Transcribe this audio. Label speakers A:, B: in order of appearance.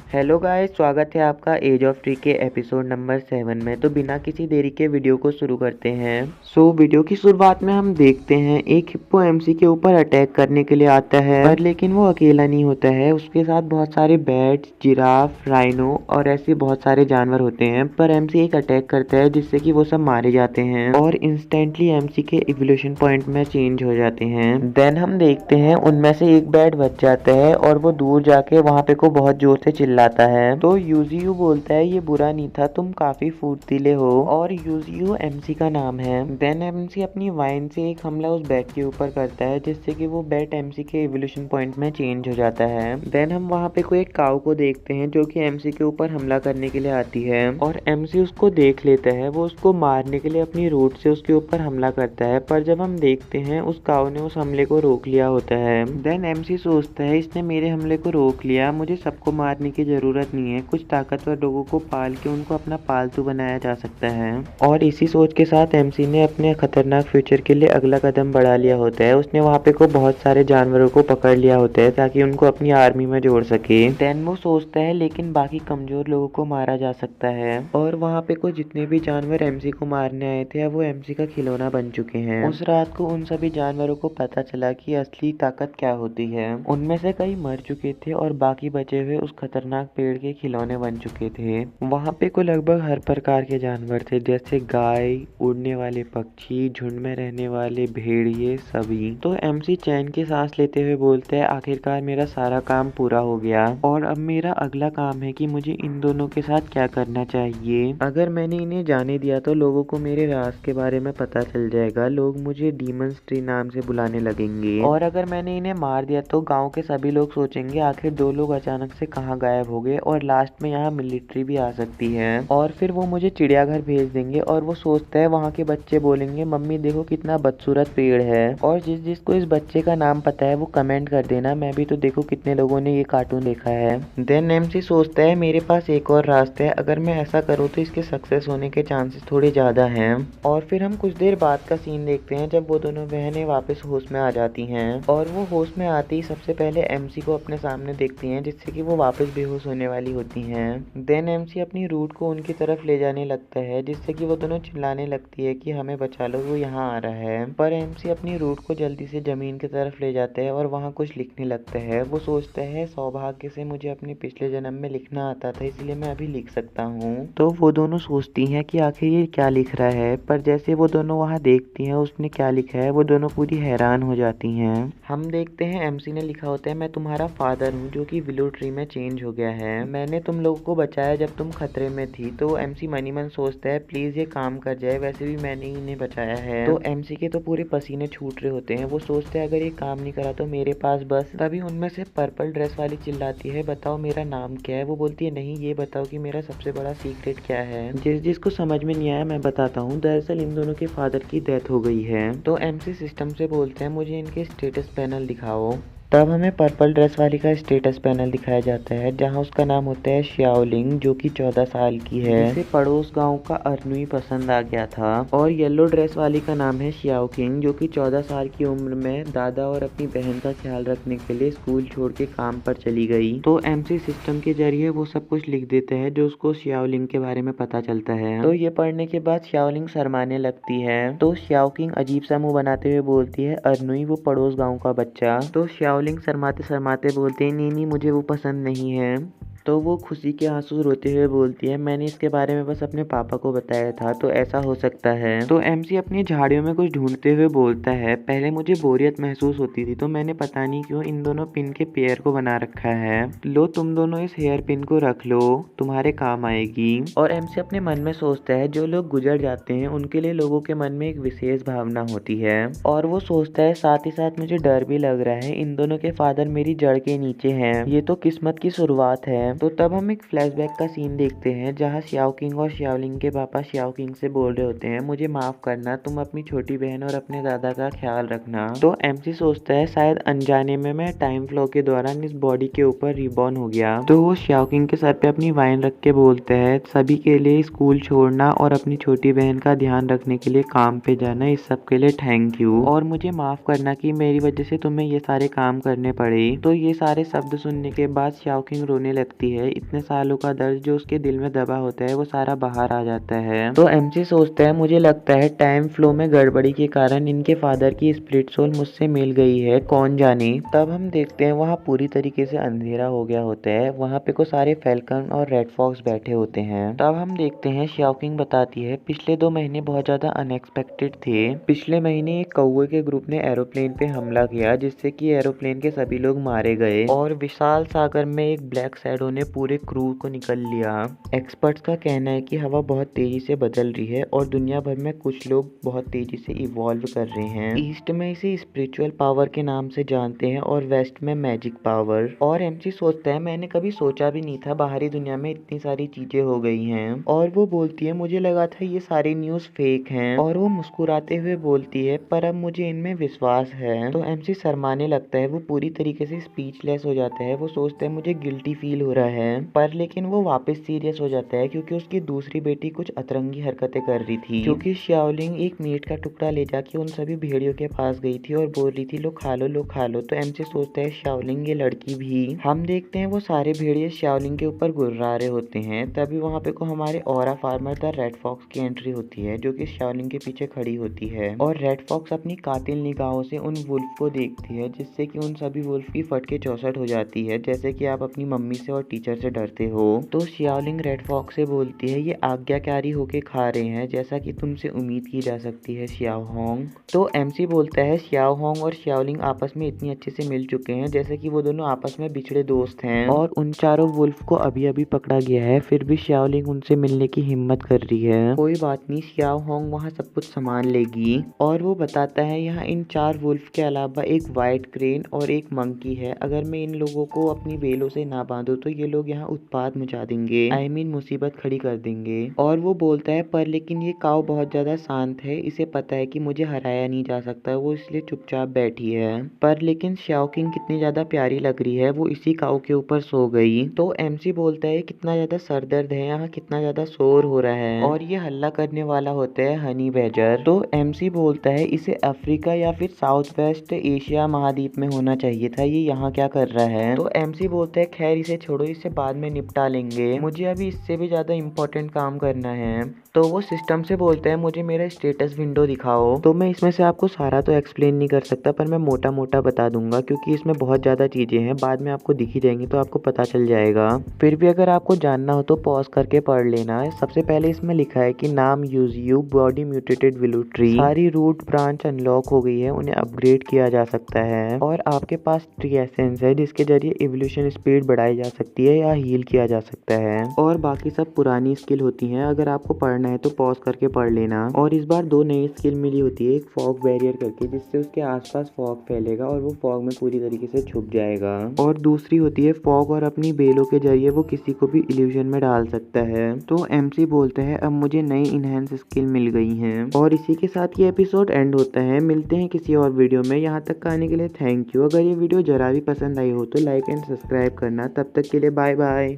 A: Hello guys, स्वागत है आपका एज ऑफ ट्री के एपिसोड नंबर 7 में। तो बिना किसी देरी के वीडियो को शुरू करते हैं। वीडियो की शुरुआत में हम देखते हैं एक हिप्पो एमसी के ऊपर अटैक करने के लिए आता है, पर लेकिन वो अकेला नहीं होता है। उसके साथ बहुत सारे बैट्स, जिराफ, राइनो और ऐसे बहुत सारे जानवर होते हैं। पर एमसी एक अटैक करता है जिससे कि वो सब मारे जाते हैं और इंस्टेंटली एमसी के इवोल्यूशन पॉइंट में चेंज हो जाते हैं। देन हम देखते हैं उनमें से एक बैट बच जाता है और वो दूर जाके वहाँ पे को बहुत जोर से चिल्लाता है। तो यूजीयू बोलता है ये बुरा नहीं था, तुम काफी फुर्तीले हो। और यूजीयू एमसी का नाम है। देन एमसी अपनी वाइन से एक हमला उस बैट के ऊपर करता है जिससे कि वो बैट एमसी के इवोल्यूशन पॉइंट में चेंज हो जाता है। देन हम वहाँ पे कोई एक काऊ को देखते हैं जो कि एमसी के ऊपर हमला करने के लिए आती है और एमसी उसको देख लेता है। वो उसको मारने के लिए अपनी रूट से उसके ऊपर हमला करता है, पर जब हम देखते हैं उस काऊ ने उस हमले को रोक लिया होता है। देन एमसी सोचता है इसने मेरे हमले को रोक लिया, मुझे सबको मारने की जरूरत नहीं है, कुछ ताकतवर लोगों को पाल के उनको अपना पालतू बनाया जा सकता है। और इसी सोच के साथ एमसी ने अपने खतरनाक फ्यूचर के लिए अगला कदम बढ़ा लिया होता है। उसने वहाँ पे को बहुत सारे जानवरों को पकड़ लिया होता है ताकि उनको अपनी आर्मी में जोड़ सके। देन वो सोचता है लेकिन बाकी कमजोर लोगों को मारा जा सकता है, और वहाँ पे को जितने भी जानवर एमसी को मारने आए थे अब वो एमसी का खिलौना बन चुके हैं। उस रात को उन सभी जानवरों को पता चला कि असली ताकत क्या होती है। उनमें से कई मर चुके थे और बाकी बचे हुए उस खतरनाक पेड़ के खिलौने बन चुके थे। वहाँ पे को लगभग हर प्रकार के जानवर थे, जैसे गाय, उड़ने वाले पक्षी, झुंड में रहने वाले भेड़िए, सभी। तो एमसी चैन की सांस लेते हुए बोलते हैं आखिरकार मेरा सारा काम पूरा हो गया और अब मेरा अगला काम है कि मुझे इन दोनों के साथ क्या करना चाहिए। अगर मैंने इन्हें जाने दिया तो लोगों को मेरे राज के बारे में पता चल जाएगा, लोग मुझे डीमंस ट्री नाम से बुलाने लगेंगे। और अगर मैंने इन्हें मार दिया तो गांव के सभी लोग सोचेंगे आखिर दो लोग अचानक से कहाँ गायब हो गए, और लास्ट में यहाँ मिलिट्री भी आ सकती है और फिर वो मुझे चिड़ियाघर भेज देंगे। और वो सोचता है वहाँ के बच्चे बोलेंगे मम्मी देखो कितना बदसूरत पेड़ है, और जिस जिसको इस बच्चे का नाम पता है वो कमेंट कर देना, मैं भी तो देखो कितने लोगों ने ये कार्टून देखा है। देन एमसी सोचता है मेरे पास एक और रास्ता है, अगर मैं ऐसा करूँ तो इसके सक्सेस होने के चांसेस थोड़े ज्यादा हैं। और फिर हम कुछ देर बाद का सीन देखते हैं जब वो दोनों बहनें वापस होश में आ जाती हैं, और वो होश में आते ही सबसे पहले एमसी को अपने सामने देखती हैं जिससे कि वो वापस बेहोश होने वाली होती हैं। देन एमसी अपनी रूट को उनकी तरफ ले जाने लगता है जिससे कि वो दोनों चिल्लाने लगती है कि हमें बचा लो, वो यहाँ आ रहा है। पर एमसी अपनी रूट को जल्दी से जमीन की तरफ ले जाता है और वहाँ कुछ लिखने लगता है। वो सोचता है सौभाग्य से मुझे अपने पिछले जन्म में लिखना आता था इसलिए मैं अभी लिख सकता हूँ। तो वो दोनों सोचती हैं कि आखिर ये क्या लिख रहा है, पर जैसे वो दोनों वहाँ देखती हैं उसने क्या लिखा है वो दोनों पूरी हैरान हो जाती हैं। हम देखते हैं एमसी ने लिखा होता है मैं तुम्हारा फादर हूँ जो कि विलो ट्री में चेंज हो गया है, मैंने तुम लोगों को बचाया जब तुम खतरे में थी। तो एमसी मनी मन सोचता है प्लीज ये काम कर जाए, वैसे भी मैंने ही इन्हें बचाया है। तो एमसी के तो पूरे पसीने छूट रहे होते हैं। वो सोचते हैं अगर ये काम नहीं करा तो मेरे पास बस। तभी उनमें से पर्पल ड्रेस वाली चिल्लाती है बताओ मेरा नाम क्या है। वो बोलती है नहीं ये बताओ कि मेरा सबसे बड़ा सीक्रेट क्या है। जिसको समझ में नहीं आया मैं बताता हूँ, दरअसल इन दोनों के फादर की डेथ हो गई है। तो एमसी सिस्टम से बोलते हैं मुझे इनके स्टेटस पैनल दिखाओ। तब हमें पर्पल ड्रेस वाली का स्टेटस पैनल दिखाया जाता है जहां उसका नाम होता है श्याओलिंग जो कि 14 साल की है, जिसे पड़ोस गांव का अर्नुई पसंद आ गया था। और येलो ड्रेस वाली का नाम है श्याओ किंग जो कि 14 साल की उम्र में दादा और अपनी बहन का ख्याल रखने के लिए स्कूल छोड़ के काम पर चली गई। तो एमसी सिस्टम के जरिए वो सब कुछ लिख देते हैं जो उसको श्याओलिंग के बारे में पता चलता है। तो ये पढ़ने के बाद श्याओलिंग शर्माने लगती है। तो श्याओ किंग अजीब सा मुंह बनाते हुए बोलती है अर्नुई वो पड़ोस गाँव का बच्चा। तो श्याओलिंग शर्माते शर्माते बोलते हैं नहीं मुझे वो पसंद नहीं है। तो वो खुशी के आंसू रोते हुए बोलती है मैंने इसके बारे में बस अपने पापा को बताया था, तो ऐसा हो सकता है। तो एमसी अपनी झाड़ियों में कुछ ढूंढते हुए बोलता है पहले मुझे बोरियत महसूस होती थी तो मैंने पता नहीं क्यों इन दोनों पिन के पेयर को बना रखा है, लो तुम दोनों इस हेयर पिन को रख लो, तुम्हारे काम आएगी। और एमसी अपने मन में सोचता है जो लोग गुजर जाते हैं उनके लिए लोगों के मन में एक विशेष भावना होती है। और वो सोचता है साथ ही साथ मुझे डर भी लग रहा है, इन दोनों के फादर मेरी जड़ के नीचे हैं, ये तो किस्मत की शुरुआत है। तो तब हम एक फ्लैशबैक का सीन देखते हैं जहाँ श्याओ किंग और श्याओलिंग के पापा श्याओ किंग से बोल रहे होते हैं मुझे माफ करना, तुम अपनी छोटी बहन और अपने दादा का ख्याल रखना। तो एमसी सोचता है शायद अनजाने में मैं टाइम फ्लो के दौरान इस बॉडी के ऊपर रिबॉर्न हो गया। तो वो श्याओ किंग के सर पे अपनी वाइन रख के बोलते हैं सभी के लिए स्कूल छोड़ना और अपनी छोटी बहन का ध्यान रखने के लिए काम पे जाना, इस सब के लिए थैंक यू, और मुझे माफ करना कि मेरी वजह से तुम्हें ये सारे काम करने पड़े। तो ये सारे शब्द सुनने के बाद श्याओ किंग रोने लगती होती है, इतने सालों का दर्द जो उसके दिल में दबा होता है वो सारा बाहर आ जाता है। तो एमसी सोचता है मुझे लगता है टाइम फ्लो में गड़बड़ी के कारण इनके फादर की स्पिरिट सोल मुझसे मिल गई है, कौन जाने। तब हम देखते हैं वहाँ पूरी तरीके से अंधेरा हो गया होता है, वहाँ पे को सारे फैल्कन और रेड फॉक्स बैठे होते हैं। तब हम देखते हैं शाओकिंग बताती है पिछले 2 महीने बहुत ज्यादा अनएक्सपेक्टेड थे। पिछले महीने एक कौवे के ग्रुप ने एरोप्लेन पे हमला किया जिससे कि एरोप्लेन के सभी लोग मारे गए और विशाल सागर में एक ब्लैक शैडो ने पूरे क्रू को निकल लिया। एक्सपर्ट्स का कहना है कि हवा बहुत तेजी से बदल रही है और दुनिया भर में कुछ लोग बहुत तेजी से इवॉल्व कर रहे हैं। ईस्ट में इसे स्पिरिचुअल पावर के नाम से जानते हैं और वेस्ट में मैजिक पावर। और एमसी सोचता है मैंने कभी सोचा भी नहीं था बाहरी दुनिया में इतनी सारी चीजें हो गई हैं। और वो बोलती है मुझे लगा था ये सारी न्यूज फेक हैं। और वो मुस्कुराते हुए बोलती है पर अब मुझे इनमें विश्वास है। तो एमसी शर्माने लगता है, वो पूरी तरीके से स्पीचलेस हो जाता है। वो सोचता है मुझे गिल्टी फील हो रहा है, पर लेकिन वो वापस सीरियस हो जाता है क्योंकि उसकी दूसरी बेटी कुछ अतरंगी हरकतें कर रही थी। क्योंकि शाओलिंग एक मीट का टुकड़ा ले जाके उन सभी भेड़ियों के पास गई थी और बोल रही थी लो खा लो, लो खा लो। तो एमसी सोचता है शाओलिंग ये लड़की भी। हम देखते हैं वो सारे भेड़िए शाओलिंग के ऊपर गुर्रा रहे होते हैं। तभी वहाँ पे को हमारे aura farmer the red fox की एंट्री होती है जो कि शाओलिंग के पीछे खड़ी होती है। और रेड फॉक्स अपनी कातिल निगाहों से उन वुल्फ को देखती है जिससे कि उन सभी वुल्फ की फटके चौसठ हो जाती है, जैसे कि आप अपनी मम्मी से और टीचर से डरते हो। तो शाओलिंग रेड फॉक्स से बोलती है ये आज्ञाकारी होके खा रहे हैं जैसा कि तुमसे उम्मीद की जा सकती है श्याओ होंग। तो एमसी बोलता है श्याओ होंग और शाओलिंग आपस में इतनी अच्छे से मिल चुके हैं जैसे कि वो दोनों आपस में बिछड़े दोस्त हैं और उन चारों वुल्फ को अभी अभी पकड़ा गया है, फिर भी शाओलिंग उनसे मिलने की हिम्मत कर रही है। कोई बात नहीं, श्याओ होंग वहाँ सब कुछ संभाल लेगी। और वो बताता है यहाँ इन 4 वुल्फ के अलावा एक व्हाइट क्रेन और एक मंकी है, अगर मैं इन लोगों को अपनी बेलों से ना बांधूं तो ये लोग यहाँ उत्पात मचा देंगे, आई मीन मुसीबत खड़ी कर देंगे। और वो बोलता है पर लेकिन ये काऊ बहुत ज्यादा शांत है, इसे पता है कि मुझे हराया नहीं जा सकता, वो इसलिए चुपचाप बैठी है। पर लेकिन शाओकिंग कितनी ज्यादा प्यारी लग रही है, वो इसी काऊ के ऊपर सो गई। तो एमसी बोलता है कितना ज्यादा सरदर्द है यहाँ, कितना ज्यादा शोर हो रहा है। और ये हल्ला करने वाला होता है हनी बैजर। तो एमसी बोलता है इसे अफ्रीका या फिर साउथ वेस्ट एशिया महाद्वीप में होना चाहिए था, ये यहाँ क्या कर रहा है। तो एमसी बोलता है खैर इसे छोड़ो, इसे बाद में निपटा लेंगे, मुझे अभी इससे भी ज्यादा इम्पोर्टेंट काम करना है। तो वो सिस्टम से बोलता है मुझे मेरा स्टेटस विंडो दिखाओ। तो मैं इसमें से आपको सारा तो एक्सप्लेन नहीं कर सकता पर मैं मोटा मोटा बता दूंगा क्योंकि इसमें बहुत ज्यादा चीजें हैं, बाद में आपको दिखी जाएंगी तो आपको पता चल जाएगा। फिर भी अगर आपको जानना हो तो पॉज करके पढ़ लेना। सबसे पहले इसमें लिखा है कि नाम यूजियू बॉडी म्यूटेटेड विलुट्री, सारी रूट ब्रांच अनलॉक हो गई है, उन्हें अपग्रेड किया जा सकता है। और आपके पास ट्री एसेंस है जिसके जरिए इवोल्यूशन स्पीड बढ़ाई जा सकती है या हील किया जा सकता है। और बाकी सब पुरानी स्किल होती हैं, अगर आपको पढ़ना है तो पॉज करके पढ़ लेना। और इस बार 2 नई स्किल मिली होती है, एक फॉग बैरियर करके जिससे उसके आसपास फॉग फैलेगा और वो फॉग में पूरी तरीके से छुप जाएगा। और दूसरी होती है फॉग और अपनी बेलों के जरिए वो किसी को भी इल्यूजन में डाल सकता है। तो एमसी बोलते हैं अब मुझे नई इनहेंस स्किल मिल गई हैं। और इसी के साथ ये एपिसोड एंड होता है। मिलते हैं किसी और वीडियो में, यहाँ तक आने के लिए थैंक यू। अगर ये वीडियो जरा भी पसंद आई हो तो लाइक एंड सब्सक्राइब करना। तब तक के लिए बाय बाय।